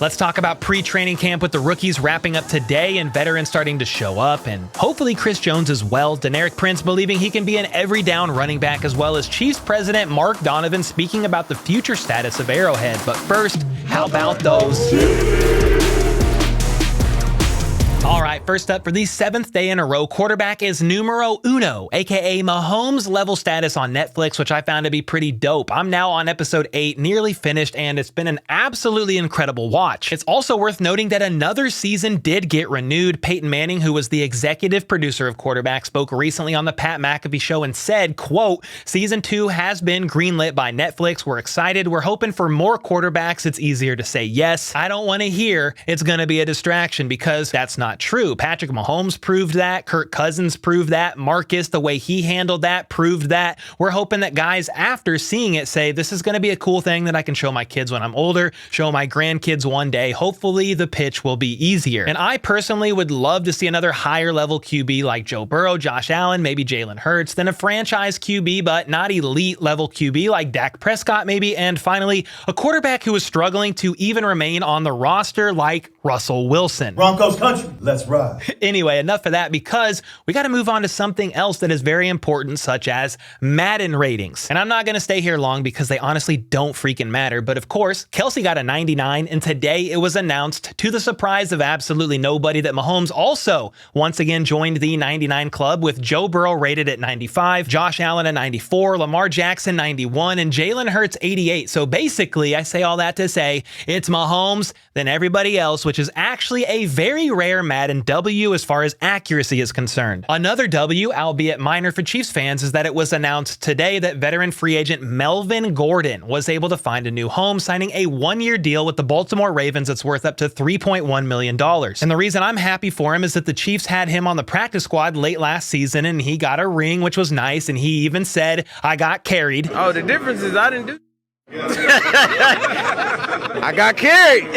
Let's talk about pre-training camp with the rookies wrapping up today and veterans starting to show up, and hopefully Chris Jones as well. Deneric Prince believing he can be an every down running back, as well as Chiefs president Mark Donovan speaking about the future status of Arrowhead. But first, how about those? All right, first up, for the 7th day in a row, quarterback is numero uno, aka Mahomes level status on Netflix, which I found to be pretty dope. I'm now on episode 8, nearly finished, and it's been an absolutely incredible watch. It's also worth noting that another season did get renewed. Peyton Manning, who was the executive producer of Quarterback, spoke recently on the Pat McAfee show and said, quote, "Season 2 has been greenlit by Netflix. We're excited. We're hoping for more quarterbacks. It's easier to say yes. I don't want to hear it's going to be a distraction, because that's not true. Patrick Mahomes proved that. Kirk Cousins proved that. Marcus, the way he handled that, proved that. We're hoping that guys, after seeing it, say, this is going to be a cool thing that I can show my kids when I'm older, show my grandkids one day. Hopefully the pitch will be easier." And I personally would love to see another higher level QB like Joe Burrow, Josh Allen, maybe Jalen Hurts, then a franchise QB, but not elite level QB like Dak Prescott maybe, and finally, a quarterback who is struggling to even remain on the roster like Russell Wilson. Broncos country, let's ride. Anyway, enough of that, because we got to move on to something else that is very important, such as Madden ratings. And I'm not going to stay here long because they honestly don't freaking matter. But of course, Kelsey got a 99, and today it was announced, to the surprise of absolutely nobody, that Mahomes also once again joined the 99 club, with Joe Burrow rated at 95, Josh Allen at 94, Lamar Jackson 91, and Jalen Hurts 88. So basically, I say all that to say it's Mahomes, then everybody else, which is actually a very rare Madden W as far as accuracy is concerned. Another W, albeit minor for Chiefs fans, is that it was announced today that veteran free agent Melvin Gordon was able to find a new home, signing a 1-year deal with the Baltimore Ravens that's worth up to $3.1 million. And the reason I'm happy for him is that the Chiefs had him on the practice squad late last season, and he got a ring, which was nice, and he even said, "I got carried." Oh, the difference is I didn't do I got carried.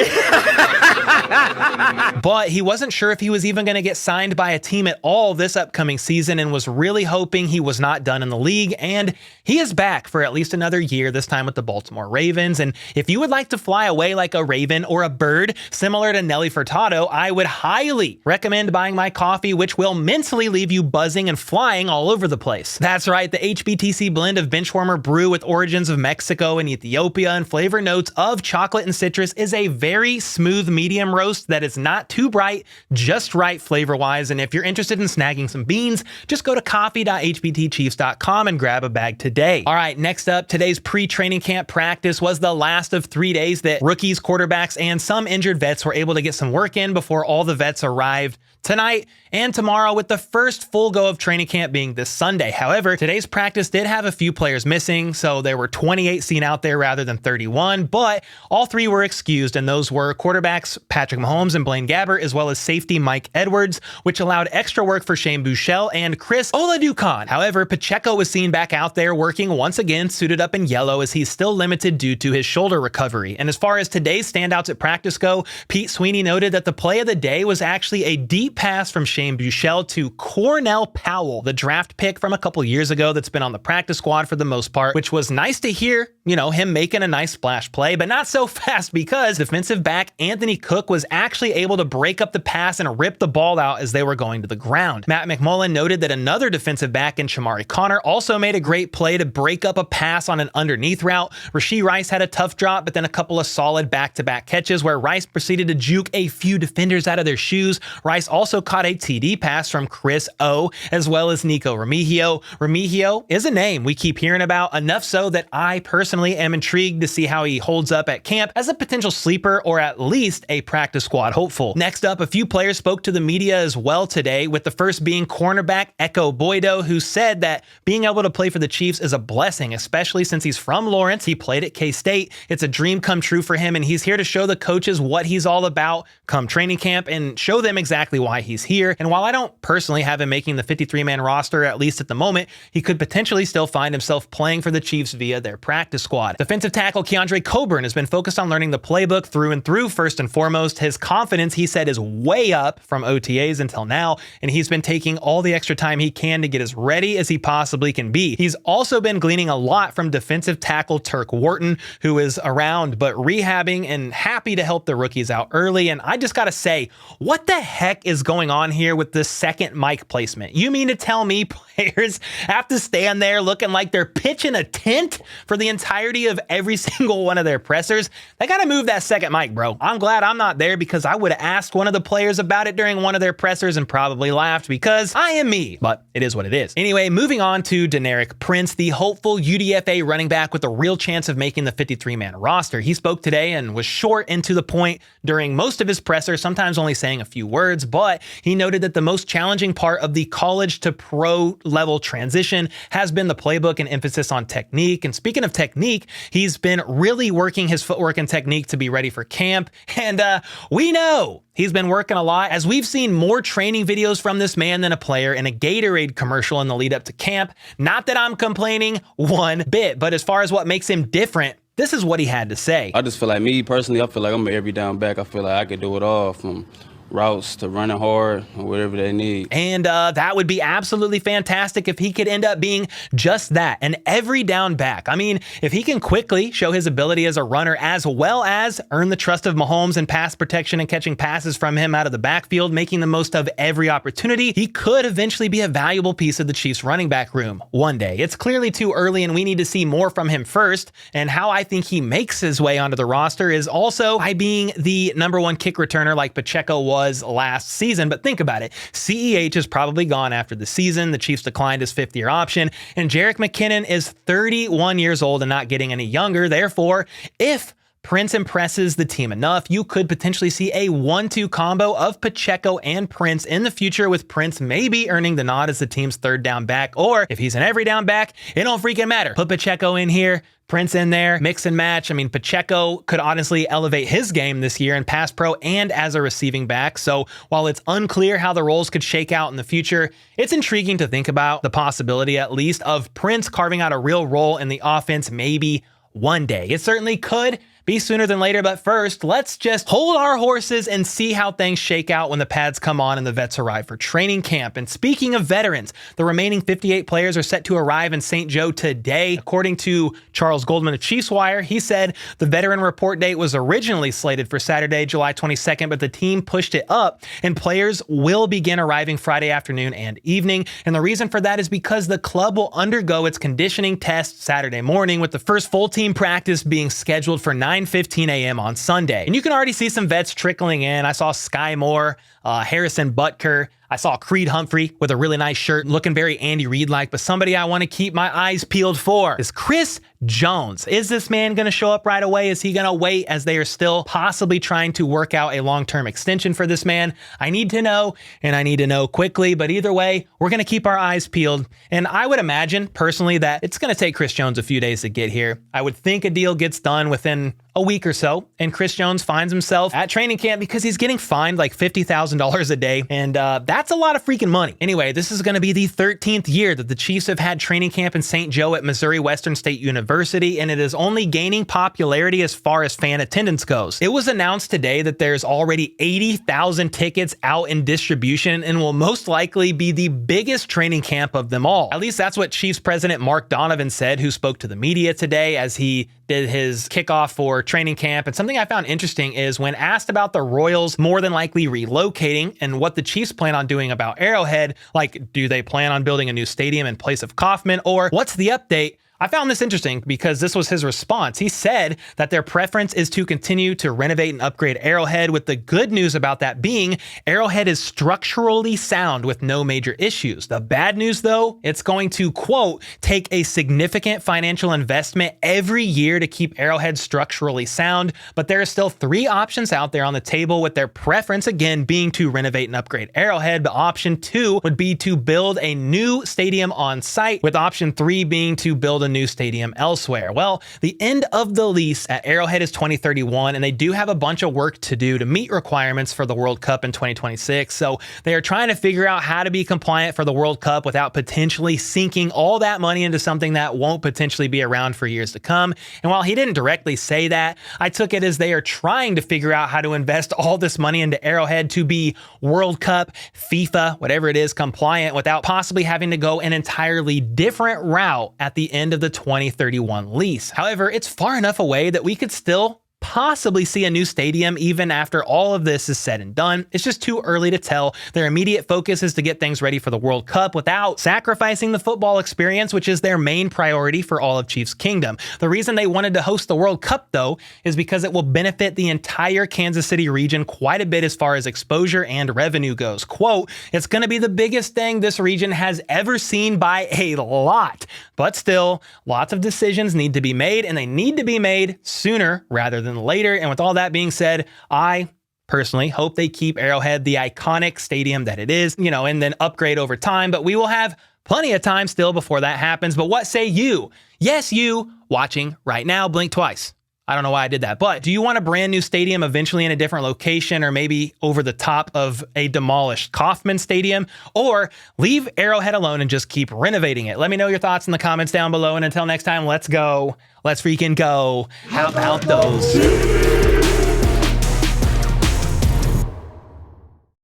But he wasn't sure if he was even going to get signed by a team at all this upcoming season, and was really hoping he was not done in the league. And he is back for at least another year, this time with the Baltimore Ravens. And if you would like to fly away like a raven or a bird, similar to Nelly Furtado, I would highly recommend buying my coffee, which will mentally leave you buzzing and flying all over the place. That's right, the HBTC blend of benchwarmer brew with origins of Mexico and Ethiopia and flavor notes of chocolate and citrus is a very smooth medium roast that is not too bright, just right flavor-wise. And if you're interested in snagging some beans, just go to coffee.hbtchiefs.com and grab a bag today. All right, next up, today's pre-training camp practice was the last of 3 days that rookies, quarterbacks, and some injured vets were able to get some work in before all the vets arrived tonight and tomorrow, with the first full go of training camp being this Sunday. However, today's practice did have a few players missing, so there were 28 seen out there rather than 31, but all 3 were excused, and those were quarterbacks Patrick Mahomes and Blaine Gabbert, as well as safety Mike Edwards, which allowed extra work for Shane Buechele and Chris Olajuwon. However, Pacheco was seen back out there working once again, suited up in yellow, as he's still limited due to his shoulder recovery. And as far as today's standouts at practice go, Pete Sweeney noted that the play of the day was actually a deep pass from Shane Buechele to Cornell Powell, the draft pick from a couple years ago that's been on the practice squad for the most part, which was nice to hear, him making a nice splash play, but not so fast, because defensive back Anthony Cook was actually able to break up the pass and rip the ball out as they were going to the ground. Matt McMullen noted that another defensive back in Shamari Connor also made a great play to break up a pass on an underneath route. Rashee Rice had a tough drop, but then a couple of solid back-to-back catches where Rice proceeded to juke a few defenders out of their shoes. Rice also caught a TD pass from Chris O, as well as Nico Remigio. Remigio is a name we keep hearing about, enough so that I personally am intrigued to see how he holds up at camp as a potential sleeper, or at least a practice squad hopeful. Next up, a few players spoke to the media as well today, with the first being cornerback Ekow Boy-Doye, who said that being able to play for the Chiefs is a blessing, especially since he's from Lawrence. He played at K-State. It's a dream come true for him, and he's here to show the coaches what he's all about come training camp and show them exactly why he's here. And while I don't personally have him making the 53-man roster, at least at the moment, he could potentially still find himself playing for the Chiefs via their practice squad. Defensive tackle Keondre Coburn has been focused on learning the playbook through and through first and foremost, foremost, his confidence, he said, is way up from OTAs until now, and he's been taking all the extra time he can to get as ready as he possibly can be. He's also been gleaning a lot from defensive tackle Turk Wharton, who is around but rehabbing and happy to help the rookies out early. And I just gotta say, what the heck is going on here with this second mic placement? You mean to tell me players have to stand there looking like they're pitching a tent for the entirety of every single one of their pressers? They gotta move that second mic, bro. I'm glad I'm not there, because I would have asked one of the players about it during one of their pressers and probably laughed, because I am me, but it is what it is. Anyway, moving on to Deneric Prince, the hopeful UDFA running back with a real chance of making the 53-man roster. He spoke today and was short and to the point during most of his presser, sometimes only saying a few words, but he noted that the most challenging part of the college to pro level transition has been the playbook and emphasis on technique. And speaking of technique, he's been really working his footwork and technique to be ready for camp. And we know he's been working a lot, as we've seen more training videos from this man than a player in a Gatorade commercial in the lead up to camp. Not that I'm complaining one bit, but as far as what makes him different, this is what he had to say. I just feel like, me personally, I feel like I'm an every down back. I feel like I could do it all, from routes to running hard or whatever they need. And that would be absolutely fantastic if he could end up being just that, an every down back. I mean, if he can quickly show his ability as a runner, as well as earn the trust of Mahomes and pass protection and catching passes from him out of the backfield, making the most of every opportunity, he could eventually be a valuable piece of the Chiefs running back room one day. It's clearly too early, and we need to see more from him first. And how I think he makes his way onto the roster is also by being the #1 kick returner like Pacheco was last season. But think about it. CEH is probably gone after the season. The Chiefs declined his 5th-year option, and Jerick McKinnon is 31 years old and not getting any younger. Therefore, if Prince impresses the team enough, you could potentially see a 1-2 combo of Pacheco and Prince in the future, with Prince maybe earning the nod as the team's 3rd down back. Or if he's an every down back, it don't freaking matter. Put Pacheco in here, Prince in there, mix and match. I mean, Pacheco could honestly elevate his game this year in pass pro and as a receiving back. So while it's unclear how the roles could shake out in the future, it's intriguing to think about the possibility, at least, of Prince carving out a real role in the offense maybe one day. It certainly could be sooner than later, but first, let's just hold our horses and see how things shake out when the pads come on and the vets arrive for training camp. And speaking of veterans, the remaining 58 players are set to arrive in St. Joe today. According to Charles Goldman of Chiefs Wire, he said the veteran report date was originally slated for Saturday, July 22nd, but the team pushed it up, and players will begin arriving Friday afternoon and evening. And the reason for that is because the club will undergo its conditioning test Saturday morning, with the first full team practice being scheduled for 9:15 a.m. on Sunday. And you can already see some vets trickling in. I saw Sky Moore, Harrison Butker. I saw Creed Humphrey with a really nice shirt, looking very Andy Reid-like, but somebody I want to keep my eyes peeled for is Chris Jones. Is this man going to show up right away? Is he going to wait, as they are still possibly trying to work out a long-term extension for this man? I need to know, and I need to know quickly, but either way, we're going to keep our eyes peeled. And I would imagine, personally, that it's going to take Chris Jones a few days to get here. I would think a deal gets done within a week or so, and Chris Jones finds himself at training camp because he's getting fined like $50,000 a day, and that's a lot of freaking money. Anyway, this is going to be the 13th year that the Chiefs have had training camp in St. Joe at Missouri Western State University, and it is only gaining popularity as far as fan attendance goes. It was announced today that there's already 80,000 tickets out in distribution and will most likely be the biggest training camp of them all. At least that's what Chiefs president Mark Donovan said, who spoke to the media today as he did his kickoff for training camp. And something I found interesting is when asked about the Royals more than likely relocating and what the Chiefs plan on doing about Arrowhead, like, do they plan on building a new stadium in place of Kaufman, or what's the update? I found this interesting because this was his response. He said that their preference is to continue to renovate and upgrade Arrowhead, with the good news about that being Arrowhead is structurally sound with no major issues. The bad news, though, it's going to, quote, take a significant financial investment every year to keep Arrowhead structurally sound, but there are still 3 options out there on the table, with their preference again being to renovate and upgrade Arrowhead, but option 2 would be to build a new stadium on site, with option 3 being to build a new stadium elsewhere. Well, the end of the lease at Arrowhead is 2031, and they do have a bunch of work to do to meet requirements for the World Cup in 2026. So they are trying to figure out how to be compliant for the World Cup without potentially sinking all that money into something that won't potentially be around for years to come. And while he didn't directly say that, I took it as they are trying to figure out how to invest all this money into Arrowhead to be World Cup, FIFA, whatever it is, compliant without possibly having to go an entirely different route at the end of the 2031 lease. However, it's far enough away that we could still possibly see a new stadium even after all of this is said and done. It's just too early to tell. Their immediate focus is to get things ready for the World Cup without sacrificing the football experience, which is their main priority for all of Chiefs Kingdom. The reason they wanted to host the World Cup, though, is because it will benefit the entire Kansas City region quite a bit as far as exposure and revenue goes. Quote, "It's going to be the biggest thing this region has ever seen by a lot. But still, lots of decisions need to be made, and they need to be made sooner rather than later." And with all that being said, I personally hope they keep Arrowhead the iconic stadium that it is, and then upgrade over time. But we will have plenty of time still before that happens. But what say you? Yes, you watching right now. Blink twice. I don't know why I did that, but do you want a brand new stadium eventually in a different location, or maybe over the top of a demolished Kauffman Stadium, or leave Arrowhead alone and just keep renovating it? Let me know your thoughts in the comments down below. And until next time, let's go. Let's freaking go. How about those?